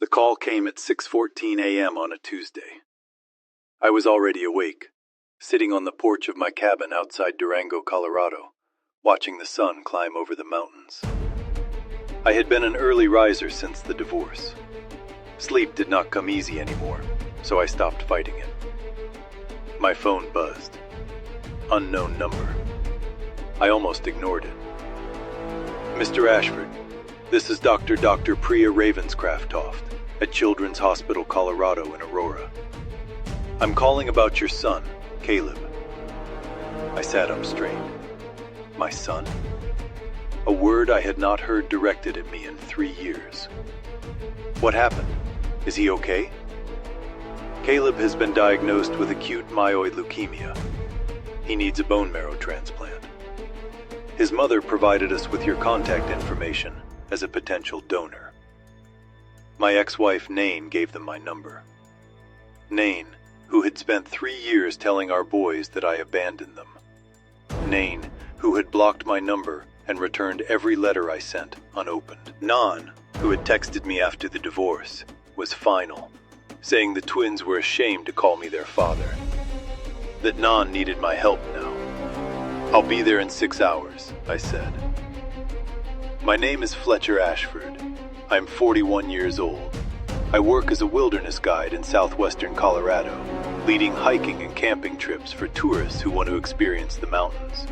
The call came at 6:14 a.m. on a Tuesday. I was already awake, sitting on the porch of my cabin outside Durango, Colorado, watching the sun climb over the mountains. I had been an early riser since the divorce. Sleep did not come easy anymore, so I stopped fighting it. My phone buzzed. Unknown number. I almost ignored it. Mr. Ashford, this is Dr. Priya Ravenscraft-Toft at Children's Hospital, Colorado in Aurora. I'm calling about your son, Caleb. I sat up straight. My son? A word I had not heard directed at me in 3 years. What happened? Is he okay? Caleb has been diagnosed with acute myeloid leukemia. He needs a bone marrow transplant. His mother provided us with your contact information as a potential donor. My ex-wife, Nain, gave them my number. Nain, who had spent 3 years telling our boys that I abandoned them. Nain, who had blocked my number and returned every letter I sent unopened. Nan, who had texted me after the divorce, was final, saying the twins were ashamed to call me their father. That Nan needed my help now. I'll be there in 6 hours, I said. My name is Fletcher Ashford. I'm 41 years old. I work as a wilderness guide in southwestern Colorado, leading hiking and camping trips for tourists who want to experience the mountains.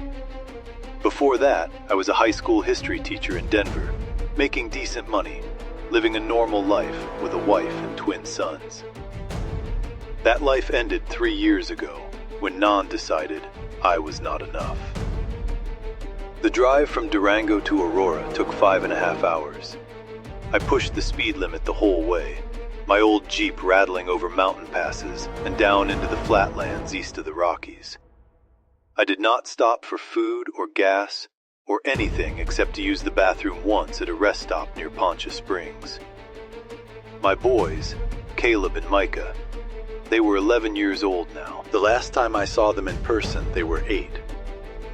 Before that, I was a high school history teacher in Denver, making decent money, living a normal life with a wife and twin sons. That life ended 3 years ago, when Nan decided I was not enough. The drive from Durango to Aurora took 5.5 hours. I pushed the speed limit the whole way, my old Jeep rattling over mountain passes and down into the flatlands east of the Rockies. I did not stop for food or gas or anything except to use the bathroom once at a rest stop near Poncha Springs. My boys, Caleb and Micah, they were 11 years old now. The last time I saw them in person, they were 8,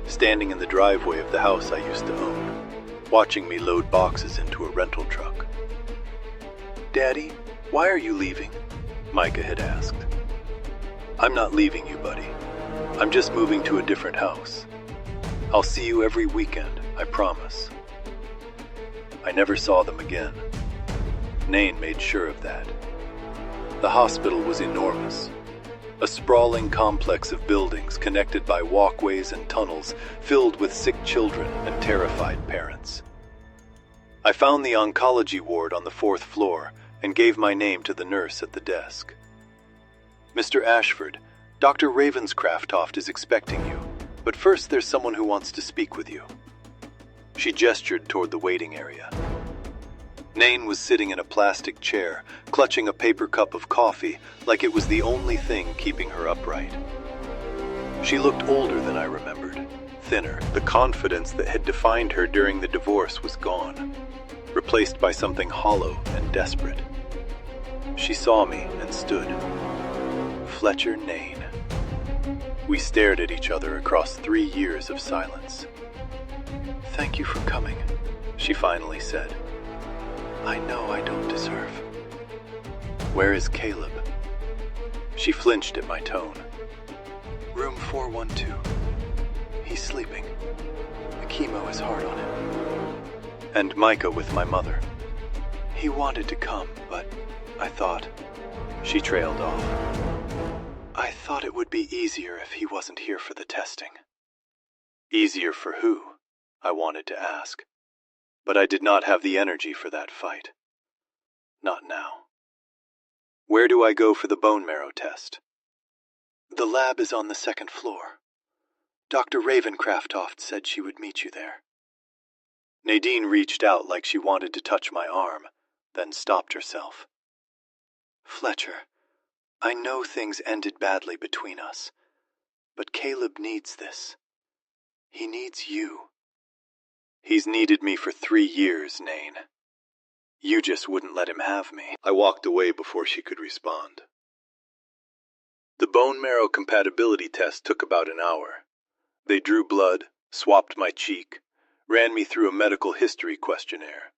standing in the driveway of the house I used to own, watching me load boxes into a rental truck. "Daddy, why are you leaving?" Micah had asked. "I'm not leaving you, buddy. I'm just moving to a different house. I'll see you every weekend, I promise." I never saw them again. Nain made sure of that. The hospital was enormous. A sprawling complex of buildings connected by walkways and tunnels filled with sick children and terrified parents. I found the oncology ward on the 4th floor and gave my name to the nurse at the desk. "Mr. Ashford, Dr. Ravenscraft-Toft is expecting you, but first there's someone who wants to speak with you." She gestured toward the waiting area. Nain was sitting in a plastic chair, clutching a paper cup of coffee like it was the only thing keeping her upright. She looked older than I remembered, thinner. The confidence that had defined her during the divorce was gone, replaced by something hollow and desperate. She saw me and stood. Fletcher Nain. We stared at each other across 3 years of silence. "Thank you for coming," she finally said. "I know I don't deserve." "Where is Caleb?" She flinched at my tone. "Room 412. He's sleeping. The chemo is hard on him." "And Micah with my mother?" "He wanted to come, but I thought..." She trailed off. "I thought it would be easier if he wasn't here for the testing." Easier for who? I wanted to ask. But I did not have the energy for that fight. Not now. "Where do I go for the bone marrow test?" "The lab is on the 2nd floor. Dr. Ravenscraft-Toft said she would meet you there." Nadine reached out like she wanted to touch my arm, then stopped herself. "Fletcher, I know things ended badly between us, but Caleb needs this. He needs you." "He's needed me for 3 years, Nain. You just wouldn't let him have me." I walked away before she could respond. The bone marrow compatibility test took about an hour. They drew blood, swapped my cheek, ran me through a medical history questionnaire.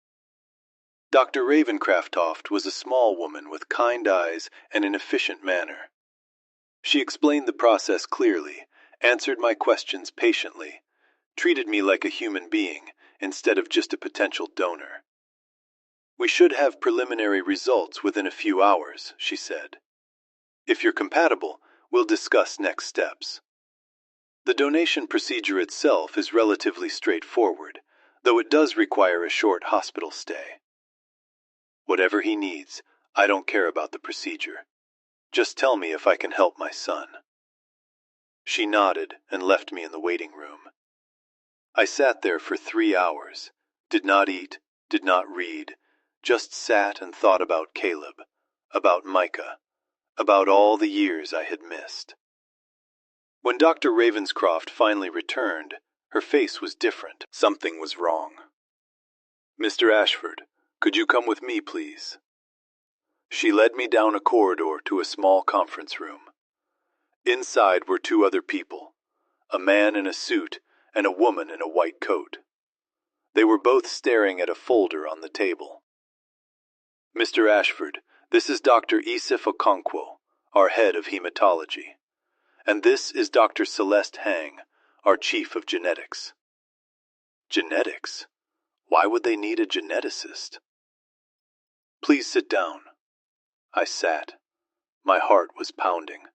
Dr. Ravencraft was a small woman with kind eyes and an efficient manner. She explained the process clearly, answered my questions patiently, treated me like a human being instead of just a potential donor. "We should have preliminary results within a few hours," she said. "If you're compatible, we'll discuss next steps." The donation procedure itself is relatively straightforward, though it does require a short hospital stay. "Whatever he needs, I don't care about the procedure. Just tell me if I can help my son." She nodded and left me in the waiting room. I sat there for 3 hours, did not eat, did not read, just sat and thought about Caleb, about Micah, about all the years I had missed. When Dr. Ravenscroft finally returned, her face was different. Something was wrong. "Mr. Ashford, could you come with me, please?" She led me down a corridor to a small conference room. Inside were 2 other people, a man in a suit and a woman in a white coat. They were both staring at a folder on the table. "Mr. Ashford, this is Dr. Isif Okonkwo, our head of hematology. And this is Dr. Celeste Hang, our chief of genetics." Genetics? Why would they need a geneticist? "Please sit down." I sat. My heart was pounding.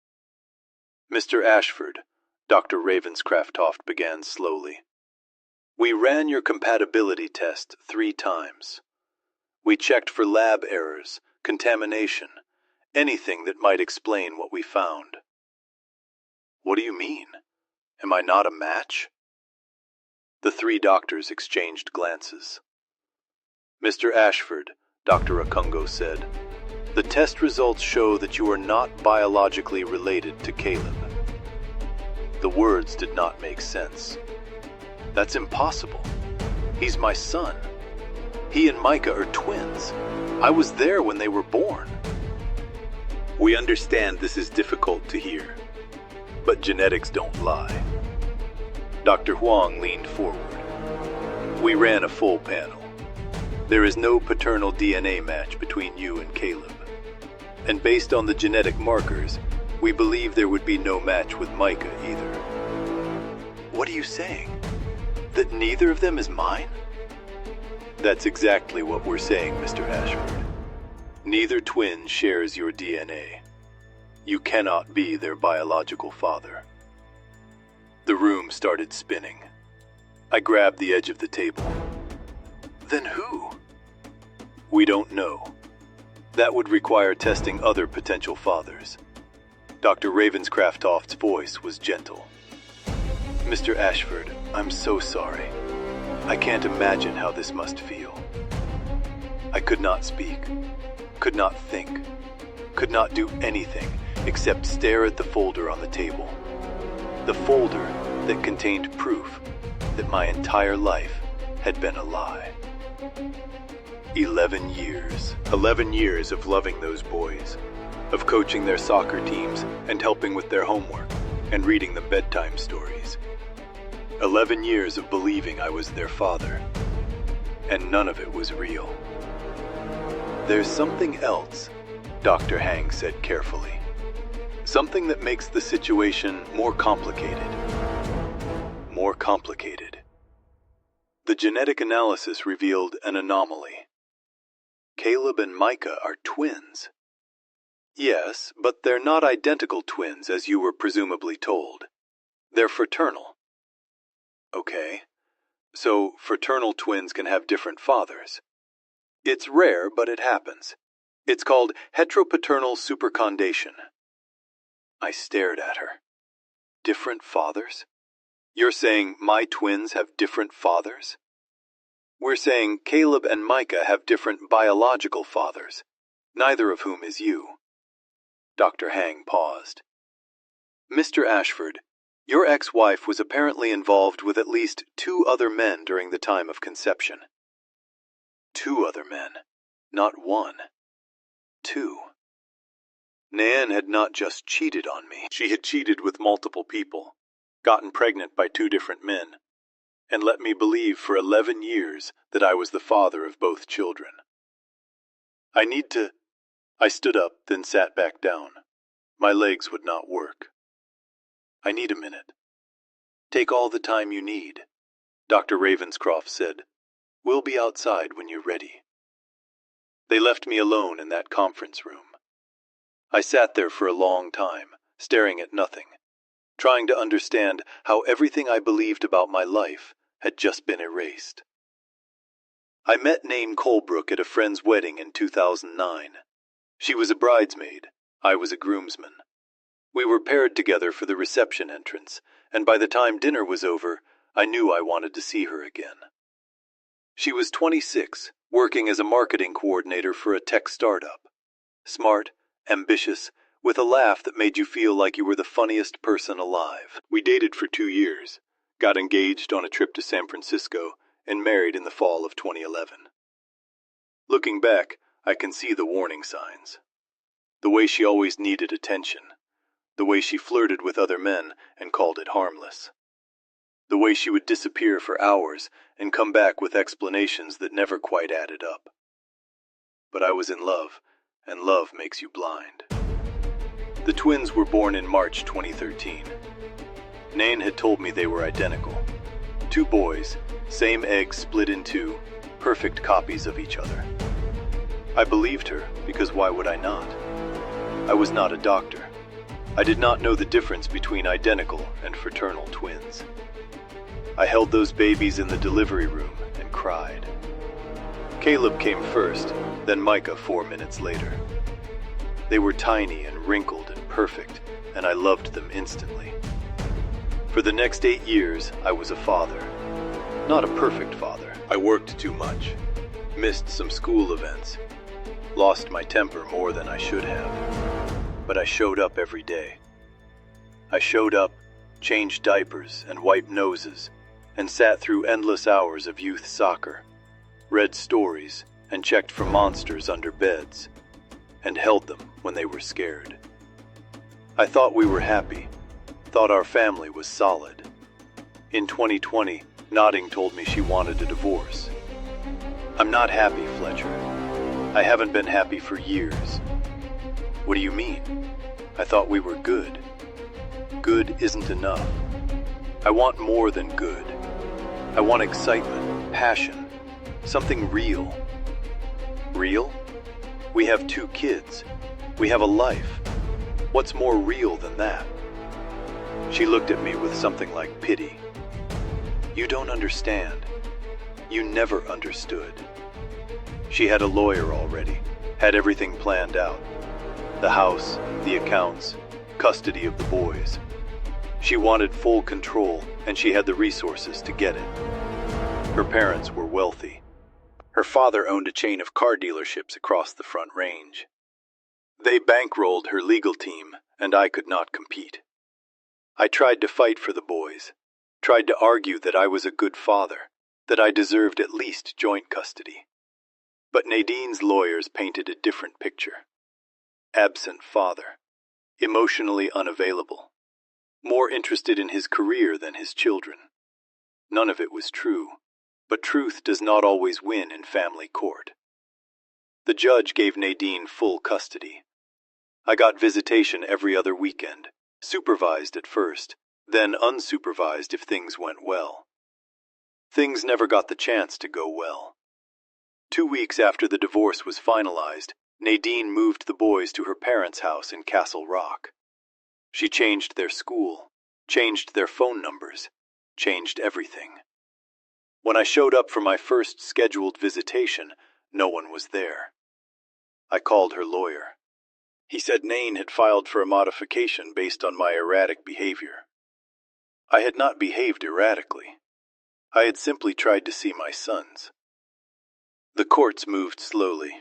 "Mr. Ashford," Dr. Ravenscraft began slowly, "we ran your compatibility test 3 times. We checked for lab errors, contamination, anything that might explain what we found." "What do you mean? Am I not a match?" The 3 doctors exchanged glances. "Mr. Ashford," Dr. Okongo said, "the test results show that you are not biologically related to Caleb." The words did not make sense. "That's impossible. He's my son. He and Micah are twins. I was there when they were born." "We understand this is difficult to hear, but genetics don't lie." Dr. Huang leaned forward. "We ran a full panel. There is no paternal DNA match between you and Caleb. And based on the genetic markers, we believe there would be no match with Micah either." "What are you saying? That neither of them is mine?" "That's exactly what we're saying, Mr. Ashford. Neither twin shares your DNA. You cannot be their biological father." The room started spinning. I grabbed the edge of the table. "Then who?" "We don't know. That would require testing other potential fathers." Dr. Ravenscraft's voice was gentle. "Mr. Ashford, I'm so sorry. I can't imagine how this must feel." I could not speak, could not think, could not do anything except stare at the folder on the table. The folder that contained proof that my entire life had been a lie. 11 years. 11 years of loving those boys, of coaching their soccer teams and helping with their homework and reading them bedtime stories. 11 years of believing I was their father, and none of it was real. "There's something else," Dr. Hang said carefully. "Something that makes the situation more complicated." More complicated. The genetic analysis revealed an anomaly. Caleb and Micah are twins. Yes, but they're not identical twins as you were presumably told. They're fraternal. Okay, so fraternal twins can have different fathers. It's rare, but it happens. It's called heteropaternal supercondation. I stared at her. Different fathers? You're saying my twins have different fathers? We're saying Caleb and Micah have different biological fathers, neither of whom is you. Dr. Hang paused. "Mr. Ashford, your ex-wife was apparently involved with at least 2 other men during the time of conception." 2 other men, not 1. 2. Nan had not just cheated on me. She had cheated with multiple people, gotten pregnant by 2 different men, and let me believe for 11 years that I was the father of both children. I need to. I stood up, then sat back down. My legs would not work. I need a minute. Take all the time you need, Dr. Ravenscroft said. We'll be outside when you're ready. They left me alone in that conference room. I sat there for a long time, staring at nothing, trying to understand how everything I believed about my life had just been erased. I met Nain Colebrook at a friend's wedding in 2009. She was a bridesmaid, I was a groomsman. We were paired together for the reception entrance, and by the time dinner was over, I knew I wanted to see her again. She was 26, working as a marketing coordinator for a tech startup. Smart, ambitious, with a laugh that made you feel like you were the funniest person alive. We dated for 2 years, got engaged on a trip to San Francisco, and married in the fall of 2011. Looking back, I can see the warning signs. The way she always needed attention. The way she flirted with other men and called it harmless. The way she would disappear for hours and come back with explanations that never quite added up. But I was in love, and love makes you blind. The twins were born in March 2013. Nain had told me they were identical. 2 boys, same egg split in 2, perfect copies of each other. I believed her, because why would I not? I was not a doctor. I did not know the difference between identical and fraternal twins. I held those babies in the delivery room and cried. Caleb came first, then Micah 4 minutes later. They were tiny and wrinkled and perfect, and I loved them instantly. For the next 8 years, I was a father. Not a perfect father. I worked too much, missed some school events, lost my temper more than I should have. But I showed up every day. I showed up, changed diapers and wiped noses, and sat through endless hours of youth soccer, read stories and checked for monsters under beds, and held them when they were scared. I thought we were happy, thought our family was solid. In 2020, Notting told me she wanted a divorce. I'm not happy, Fletcher. I haven't been happy for years. What do you mean? I thought we were good. Good isn't enough. I want more than good. I want excitement, passion, something real. Real? We have 2 kids. We have a life. What's more real than that? She looked at me with something like pity. You don't understand. You never understood. She had a lawyer already, had everything planned out. The house, the accounts, custody of the boys. She wanted full control, and she had the resources to get it. Her parents were wealthy. Her father owned a chain of car dealerships across the Front Range. They bankrolled her legal team, and I could not compete. I tried to fight for the boys, tried to argue that I was a good father, that I deserved at least joint custody. But Nadine's lawyers painted a different picture. Absent father, emotionally unavailable, more interested in his career than his children. None of it was true, but truth does not always win in family court. The judge gave Nadine full custody. I got visitation every other weekend, supervised at first, then unsupervised if things went well. Things never got the chance to go well. 2 weeks after the divorce was finalized, Nadine moved the boys to her parents' house in Castle Rock. She changed their school, changed their phone numbers, changed everything. When I showed up for my first scheduled visitation, no one was there. I called her lawyer. He said Nain had filed for a modification based on my erratic behavior. I had not behaved erratically. I had simply tried to see my sons. The courts moved slowly.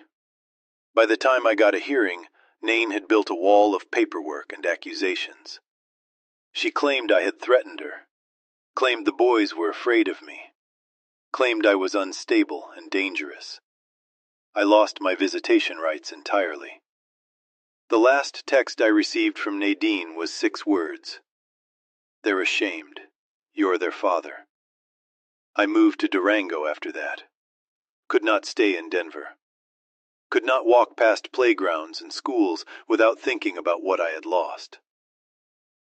By the time I got a hearing, Nain had built a wall of paperwork and accusations. She claimed I had threatened her, claimed the boys were afraid of me, claimed I was unstable and dangerous. I lost my visitation rights entirely. The last text I received from Nadine was 6 words. They're ashamed. You're their father. I moved to Durango after that. Could not stay in Denver. Could not walk past playgrounds and schools without thinking about what I had lost.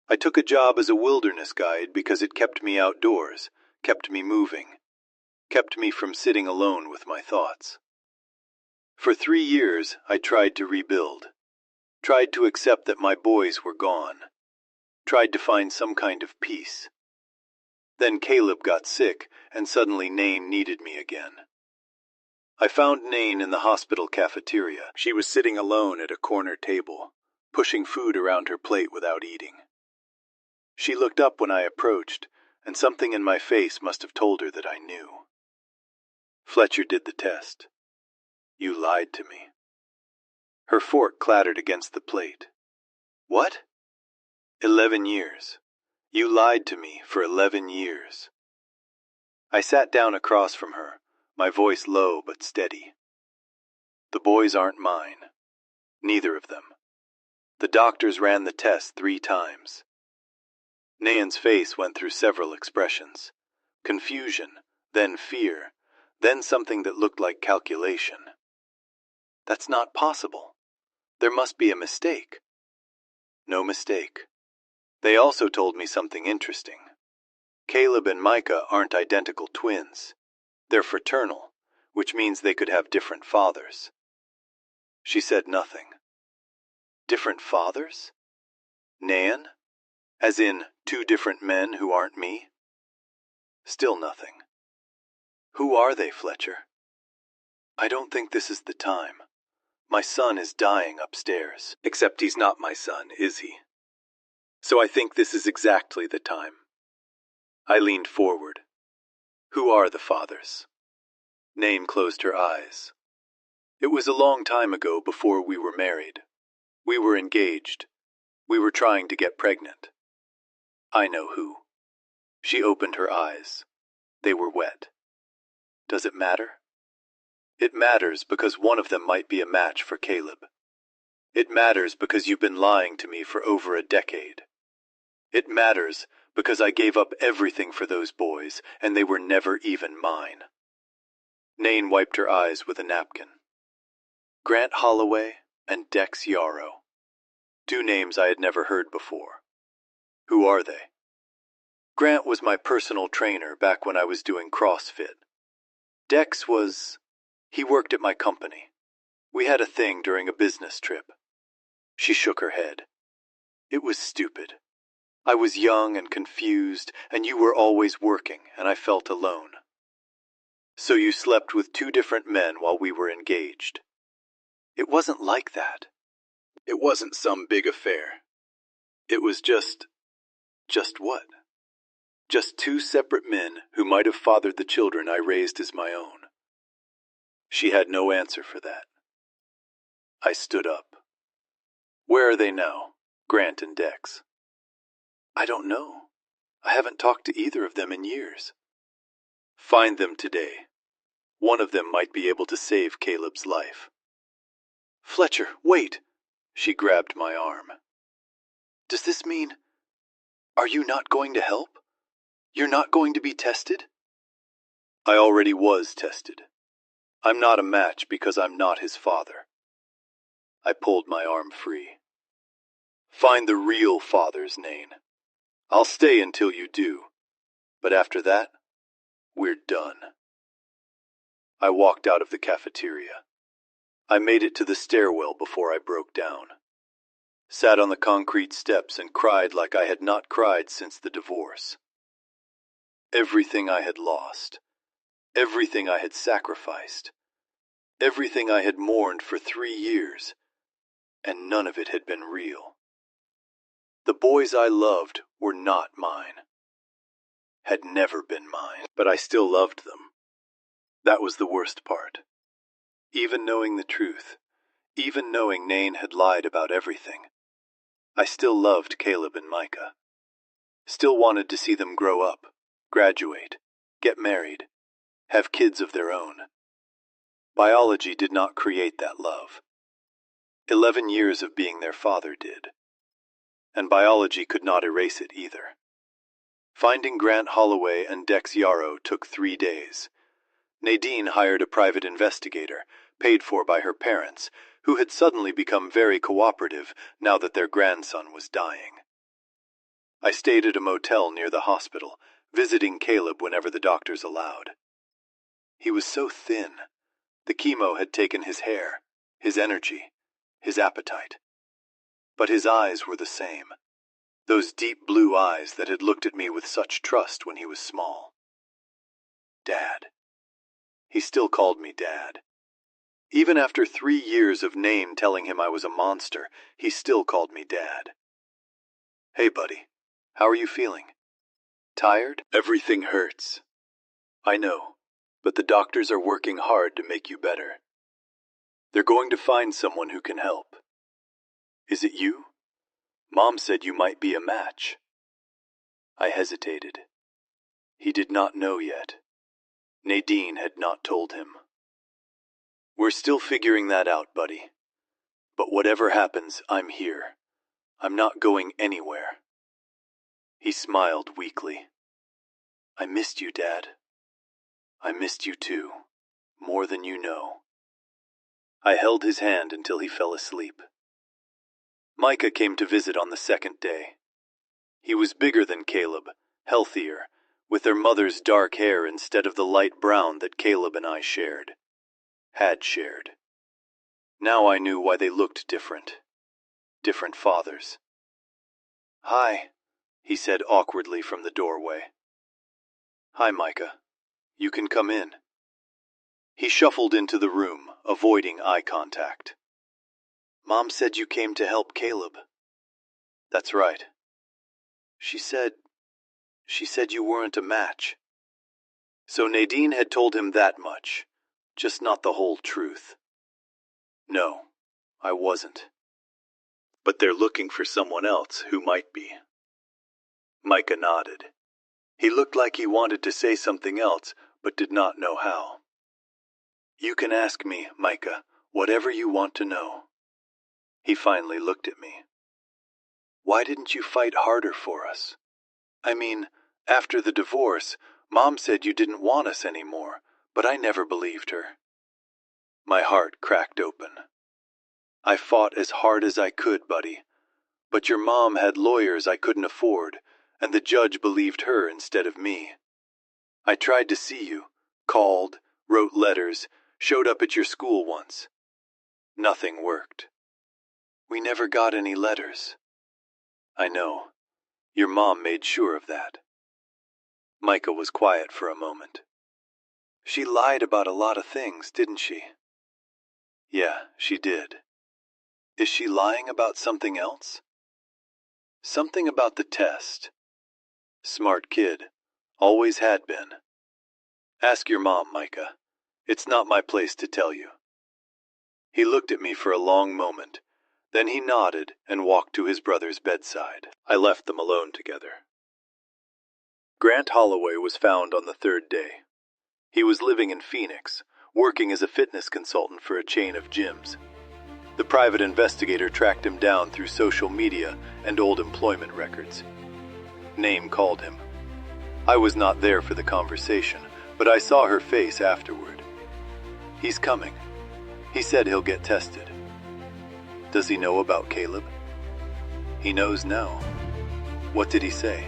I took a job as a wilderness guide because it kept me outdoors, kept me moving, kept me from sitting alone with my thoughts. For 3 years, I tried to rebuild, tried to accept that my boys were gone, tried to find some kind of peace. Then Caleb got sick, and suddenly Nain needed me again. I found Nain in the hospital cafeteria. She was sitting alone at a corner table, pushing food around her plate without eating. She looked up when I approached, and something in my face must have told her that I knew. Fletcher did the test. You lied to me. Her fork clattered against the plate. What? 11 years. You lied to me for 11 years. I sat down across from her, my voice low but steady. The boys aren't mine. Neither of them. The doctors ran the test 3 times. Nain's face went through several expressions. Confusion, then fear, then something that looked like calculation. That's not possible. There must be a mistake. No mistake. They also told me something interesting. Caleb and Micah aren't identical twins. They're fraternal, which means they could have different fathers. She said nothing. Different fathers? Nain? As in 2 different men who aren't me? Still nothing. Who are they, Fletcher? I don't think this is the time. My son is dying upstairs. Except he's not my son, is he? So I think this is exactly the time. I leaned forward. Who are the fathers? Nain closed her eyes. It was a long time ago before we were married. We were engaged. We were trying to get pregnant. I know who. She opened her eyes. They were wet. Does it matter? It matters because one of them might be a match for Caleb. It matters because you've been lying to me for over a decade. It matters because I gave up everything for those boys, and they were never even mine. Nain wiped her eyes with a napkin. Grant Holloway and Dex Yarrow. 2 names I had never heard before. Who are they? Grant was my personal trainer back when I was doing CrossFit. Dex he worked at my company. We had a thing during a business trip. She shook her head. It was stupid. I was young and confused, and you were always working, and I felt alone. So you slept with 2 different men while we were engaged. It wasn't like that. It wasn't some big affair. It was just what? Just 2 separate men who might have fathered the children I raised as my own. She had no answer for that. I stood up. Where are they now, Grant and Dex? I don't know. I haven't talked to either of them in years. Find them today. One of them might be able to save Caleb's life. Fletcher, wait! She grabbed my arm. Does this mean... Are you not going to help? You're not going to be tested? I already was tested. I'm not a match because I'm not his father. I pulled my arm free. Find the real fathers, Nain. I'll stay until you do. But after that, we're done. I walked out of the cafeteria. I made it to the stairwell before I broke down. Sat on the concrete steps and cried like I had not cried since the divorce. Everything I had lost, everything I had sacrificed, everything I had mourned for 3 years, and none of it had been real. The boys I loved were not mine. Had never been mine, but I still loved them. That was the worst part. Even knowing the truth, even knowing Nain had lied about everything, I still loved Caleb and Micah. Still wanted to see them grow up, graduate, get married, have kids of their own. Biology did not create that love. 11 years of being their father did. And biology could not erase it either. Finding Grant Holloway and Dex Yarrow took 3 days. Nadine hired a private investigator, paid for by her parents, who had suddenly become very cooperative now that their grandson was dying. I stayed at a motel near the hospital, visiting Caleb whenever the doctors allowed. He was so thin. The chemo had taken his hair, his energy, his appetite. But his eyes were the same. Those deep blue eyes that had looked at me with such trust when he was small. Dad. He still called me Dad. Even after 3 years of Nain telling him I was a monster, he still called me Dad. Hey, buddy. How are you feeling? Tired? Everything hurts. I know, but the doctors are working hard to make you better. They're going to find someone who can help. Is it you? Mom said you might be a match. I hesitated. He did not know yet. Nadine had not told him. We're still figuring that out, buddy. But whatever happens, I'm here. I'm not going anywhere. He smiled weakly. I missed you, Dad. I missed you too, more than you know. I held his hand until he fell asleep. Micah came to visit on the second day. He was bigger than Caleb, healthier, with their mother's dark hair instead of the light brown that Caleb and I had shared. Now I knew why they looked different. Different fathers. Hi, he said awkwardly from the doorway. Hi, Micah. You can come in. He shuffled into the room, avoiding eye contact. Mom said you came to help Caleb. That's right. She said you weren't a match. So Nadine had told him that much, just not the whole truth. No, I wasn't. But they're looking for someone else who might be. Micah nodded. He looked like he wanted to say something else, but did not know how. You can ask me, Micah, whatever you want to know. He finally looked at me. Why didn't you fight harder for us? I mean, after the divorce, Mom said you didn't want us anymore, but I never believed her. My heart cracked open. I fought as hard as I could, buddy, but your mom had lawyers I couldn't afford, and the judge believed her instead of me. I tried to see you, called, wrote letters, showed up at your school once. Nothing worked. We never got any letters. I know. Your mom made sure of that. Micah was quiet for a moment. She lied about a lot of things, didn't she? Yeah, she did. Is she lying about something else? Something about the test. Smart kid. Always had been. Ask your mom, Micah. It's not my place to tell you. He looked at me for a long moment. Then he nodded and walked to his brother's bedside. I left them alone together. Grant Holloway was found on the 3rd day. He was living in Phoenix, working as a fitness consultant for a chain of gyms. The private investigator tracked him down through social media and old employment records. Name called him. I was not there for the conversation, but I saw her face afterward. He's coming. He said he'll get tested. Does he know about Caleb? He knows now. What did he say?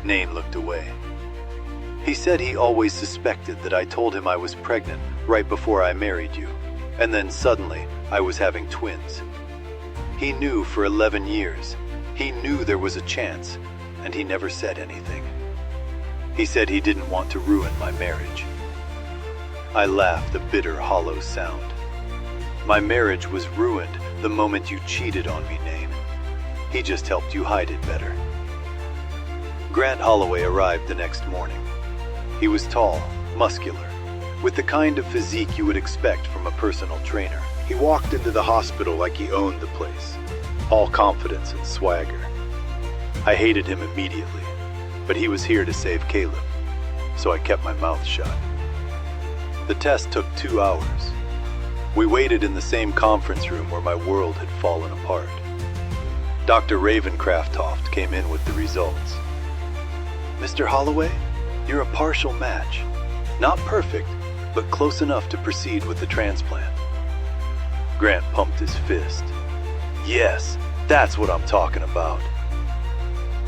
Nain looked away. He said he always suspected that I told him I was pregnant right before I married you, and then suddenly I was having twins. He knew for 11 years. He knew there was a chance, and he never said anything. He said he didn't want to ruin my marriage. I laughed a bitter, hollow sound. My marriage was ruined the moment you cheated on me, Nain. He just helped you hide it better. Grant Holloway arrived the next morning. He was tall, muscular, with the kind of physique you would expect from a personal trainer. He walked into the hospital like he owned the place, all confidence and swagger. I hated him immediately, but he was here to save Caleb, so I kept my mouth shut. The test took 2 hours. We waited in the same conference room where my world had fallen apart. Dr. Ravencraft came in with the results. Mr. Holloway, you're a partial match. Not perfect, but close enough to proceed with the transplant. Grant pumped his fist. Yes, that's what I'm talking about.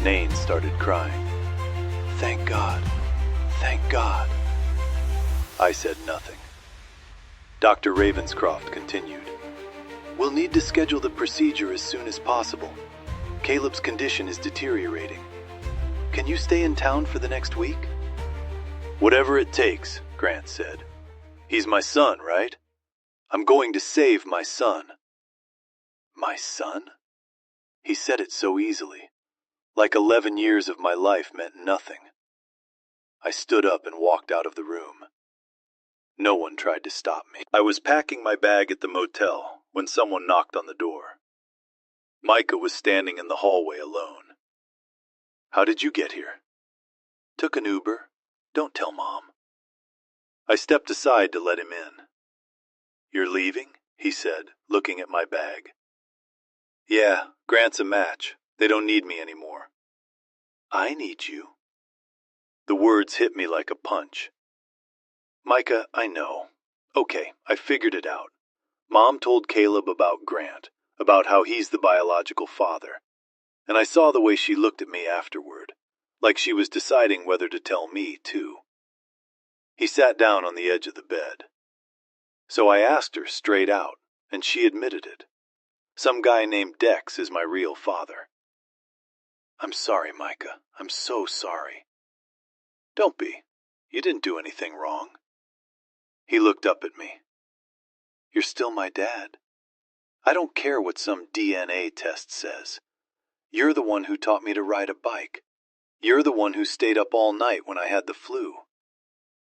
Nain started crying. Thank God. Thank God. I said nothing. Dr. Ravenscroft continued. We'll need to schedule the procedure as soon as possible. Caleb's condition is deteriorating. Can you stay in town for the next week? Whatever it takes, Grant said. He's my son, right? I'm going to save my son. My son? He said it so easily, like 11 years of my life meant nothing. I stood up and walked out of the room. No one tried to stop me. I was packing my bag at the motel when someone knocked on the door. Micah was standing in the hallway alone. How did you get here? Took an Uber. Don't tell Mom. I stepped aside to let him in. You're leaving? He said, looking at my bag. Yeah, Grant's a match. They don't need me anymore. I need you. The words hit me like a punch. Micah, I know. Okay, I figured it out. Mom told Caleb about Grant, about how he's the biological father. And I saw the way she looked at me afterward, like she was deciding whether to tell me, too. He sat down on the edge of the bed. So I asked her straight out, and she admitted it. Some guy named Dex is my real father. I'm sorry, Micah. I'm so sorry. Don't be. You didn't do anything wrong. He looked up at me. You're still my dad. I don't care what some DNA test says. You're the one who taught me to ride a bike. You're the one who stayed up all night when I had the flu.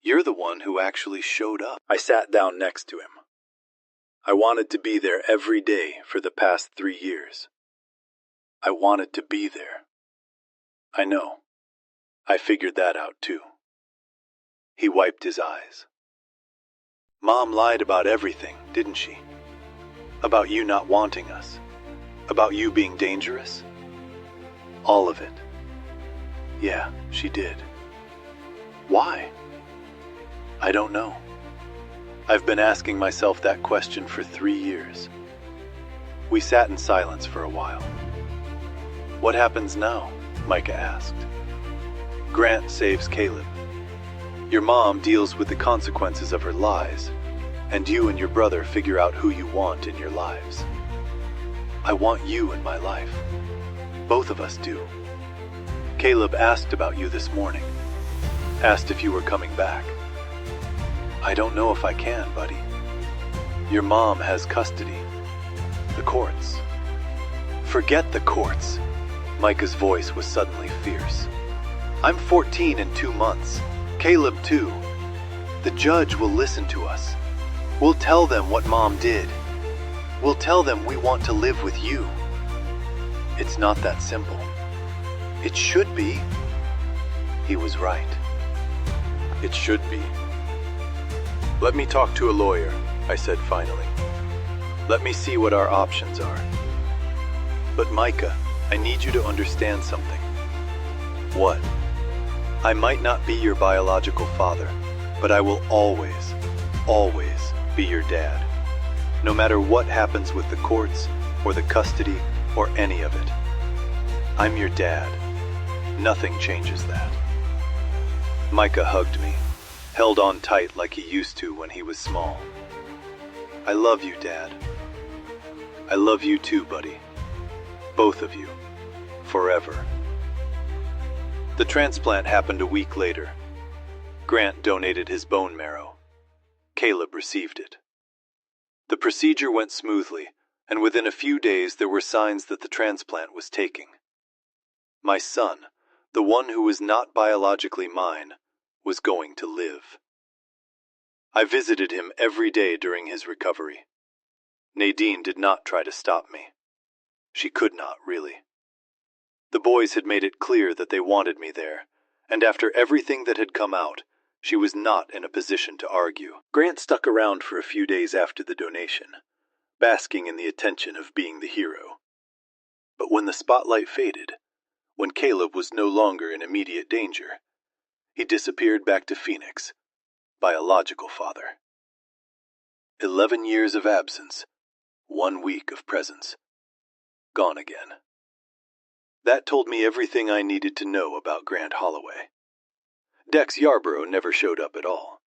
You're the one who actually showed up. I sat down next to him. I wanted to be there every day for the past 3 years. I wanted to be there. I know. I figured that out too. He wiped his eyes. Mom lied about everything, didn't she? About you not wanting us. About you being dangerous. All of it. Yeah, she did. Why? I don't know. I've been asking myself that question for 3 years. We sat in silence for a while. What happens now? Micah asked. Grant saves Caleb. Your mom deals with the consequences of her lies, and you and your brother figure out who you want in your lives. I want you in my life. Both of us do. Caleb asked about you this morning. Asked if you were coming back. I don't know if I can, buddy. Your mom has custody. The courts. Forget the courts. Micah's voice was suddenly fierce. I'm 14 in 2 months. Caleb too. The judge will listen to us. We'll tell them what Mom did. We'll tell them we want to live with you. It's not that simple. It should be. He was right. It should be. Let me talk to a lawyer, I said finally. Let me see what our options are. But Micah, I need you to understand something. What? I might not be your biological father, but I will always, always be your dad. No matter what happens with the courts, or the custody, or any of it. I'm your dad. Nothing changes that. Micah hugged me, held on tight like he used to when he was small. I love you, Dad. I love you too, buddy. Both of you. Forever. The transplant happened a week later. Grant donated his bone marrow. Caleb received it. The procedure went smoothly, and within a few days there were signs that the transplant was taking. My son, the one who was not biologically mine, was going to live. I visited him every day during his recovery. Nadine did not try to stop me. She could not, really. The boys had made it clear that they wanted me there, and after everything that had come out, she was not in a position to argue. Grant stuck around for a few days after the donation, basking in the attention of being the hero. But when the spotlight faded, when Caleb was no longer in immediate danger, he disappeared back to Phoenix, biological father. 11 years of absence, 1 week of presence. Gone again. That told me everything I needed to know about Grant Holloway. Dex Yarborough never showed up at all.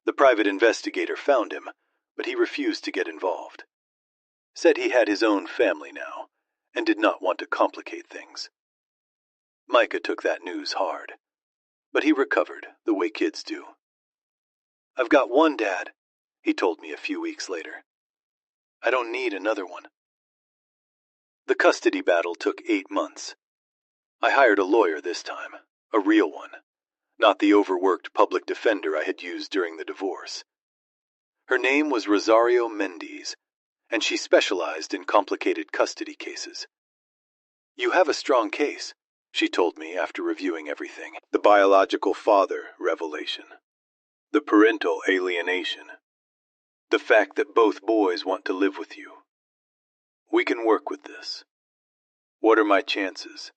The private investigator found him, but he refused to get involved. Said he had his own family now, and did not want to complicate things. Micah took that news hard, but he recovered the way kids do. "I've got one, Dad," he told me a few weeks later. "I don't need another one." The custody battle took 8 months. I hired a lawyer this time, a real one, not the overworked public defender I had used during the divorce. Her name was Rosario Mendez, and she specialized in complicated custody cases. "You have a strong case," she told me after reviewing everything. The biological father revelation. The parental alienation. The fact that both boys want to live with you. We can work with this. What are my chances?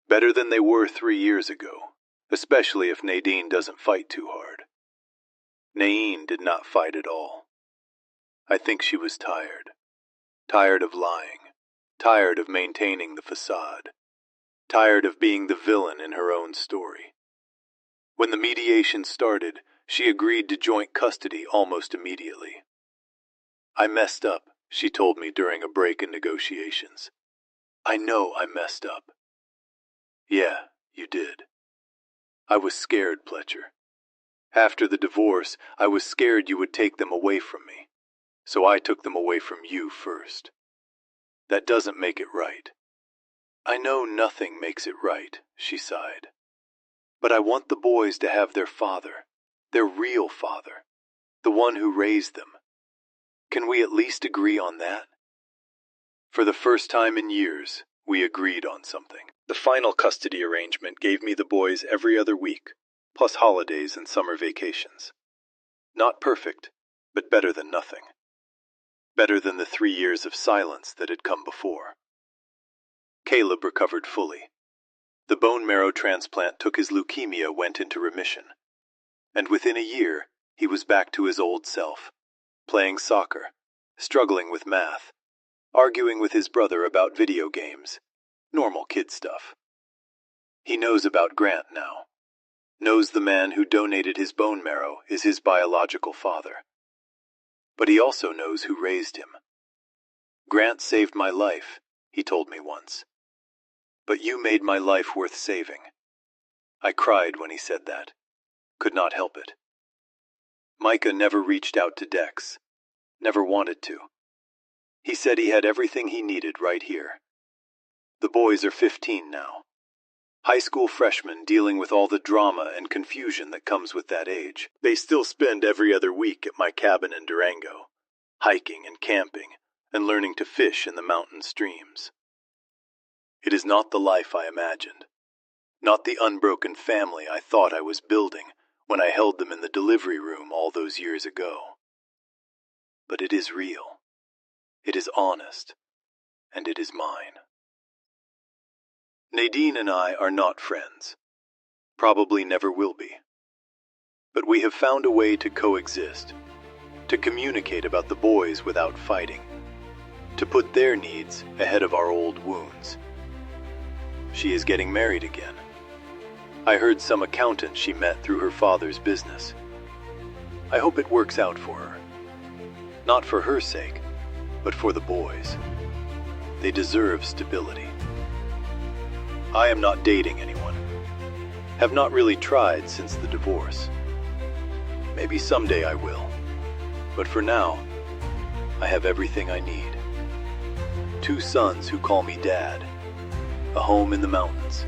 Better than they were 3 years ago, especially if Nadine doesn't fight too hard. Naeem did not fight at all. I think she was tired. Tired of lying. Tired of maintaining the facade. Tired of being the villain in her own story. When the mediation started, she agreed to joint custody almost immediately. "I messed up," she told me during a break in negotiations. "I know I messed up." "Yeah, you did." I was scared, Pletcher. After the divorce, I was scared you would take them away from me. So I took them away from you first. That doesn't make it right. "I know nothing makes it right," she sighed. "But I want the boys to have their father, their real father, the one who raised them. Can we at least agree on that?" For the first time in years, we agreed on something. The final custody arrangement gave me the boys every other week, plus holidays and summer vacations. Not perfect, but better than nothing. Better than the 3 years of silence that had come before. Caleb recovered fully. The bone marrow transplant took his leukemia went into remission. And within a year, he was back to his old self, playing soccer, struggling with math, arguing with his brother about video games, normal kid stuff. He knows about Grant now. Knows the man who donated his bone marrow is his biological father. But he also knows who raised him. "Grant saved my life," he told me once. "But you made my life worth saving." I cried when he said that. Could not help it. Micah never reached out to Dex. Never wanted to. He said he had everything he needed right here. The boys are 15 now. High school freshmen dealing with all the drama and confusion that comes with that age. They still spend every other week at my cabin in Durango, hiking and camping, and learning to fish in the mountain streams. It is not the life I imagined. Not the unbroken family I thought I was building when I held them in the delivery room all those years ago. But it is real. It is honest. And it is mine. Nadine and I are not friends. Probably never will be. But we have found a way to coexist, to communicate about the boys without fighting, to put their needs ahead of our old wounds. She is getting married again. I heard some accountant she met through her father's business. I hope it works out for her. Not for her sake, but for the boys. They deserve stability. I am not dating anyone. Have not really tried since the divorce. Maybe someday I will. But for now, I have everything I need. 2 sons who call me Dad. A home in the mountains.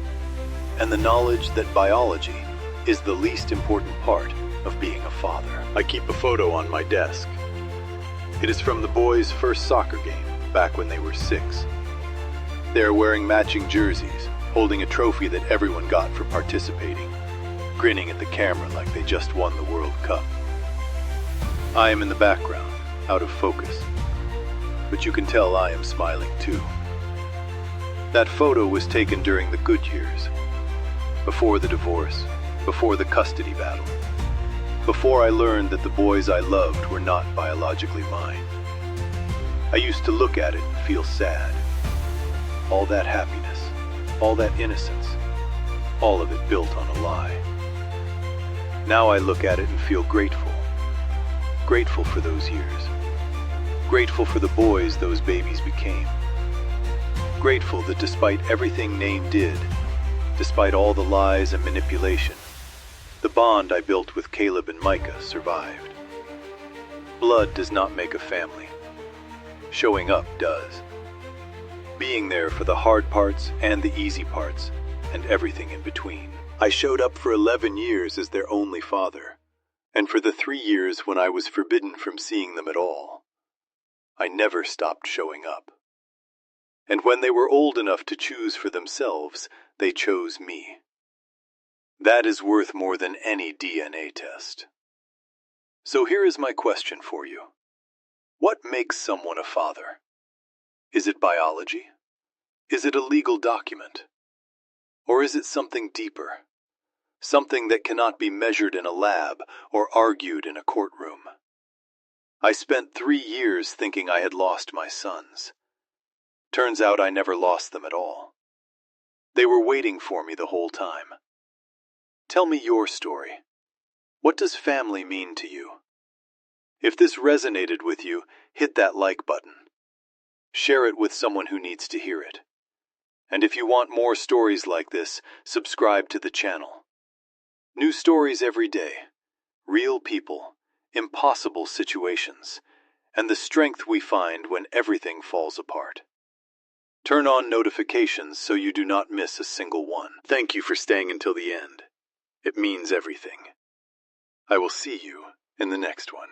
And the knowledge that biology is the least important part of being a father. I keep a photo on my desk. It is from the boys' first soccer game, back when they were 6. They are wearing matching jerseys, holding a trophy that everyone got for participating, grinning at the camera like they just won the World Cup. I am in the background, out of focus, but you can tell I am smiling too. That photo was taken during the good years, before the divorce, before the custody battle. Before I learned that the boys I loved were not biologically mine. I used to look at it and feel sad. All that happiness, all that innocence, all of it built on a lie. Now I look at it and feel grateful. Grateful for those years. Grateful for the boys those babies became. Grateful that despite everything Name did, despite all the lies and manipulation, the bond I built with Caleb and Micah survived. Blood does not make a family. Showing up does. Being there for the hard parts and the easy parts, and everything in between. I showed up for 11 years as their only father, and for the 3 years when I was forbidden from seeing them at all. I never stopped showing up. And when they were old enough to choose for themselves, they chose me. That is worth more than any DNA test. So here is my question for you. What makes someone a father? Is it biology? Is it a legal document? Or is it something deeper? Something that cannot be measured in a lab or argued in a courtroom? I spent 3 years thinking I had lost my sons. Turns out I never lost them at all. They were waiting for me the whole time. Tell me your story. What does family mean to you? If this resonated with you, hit that like button. Share it with someone who needs to hear it. And if you want more stories like this, subscribe to the channel. New stories every day. Real people, impossible situations, and the strength we find when everything falls apart. Turn on notifications so you do not miss a single one. Thank you for staying until the end. It means everything. I will see you in the next one.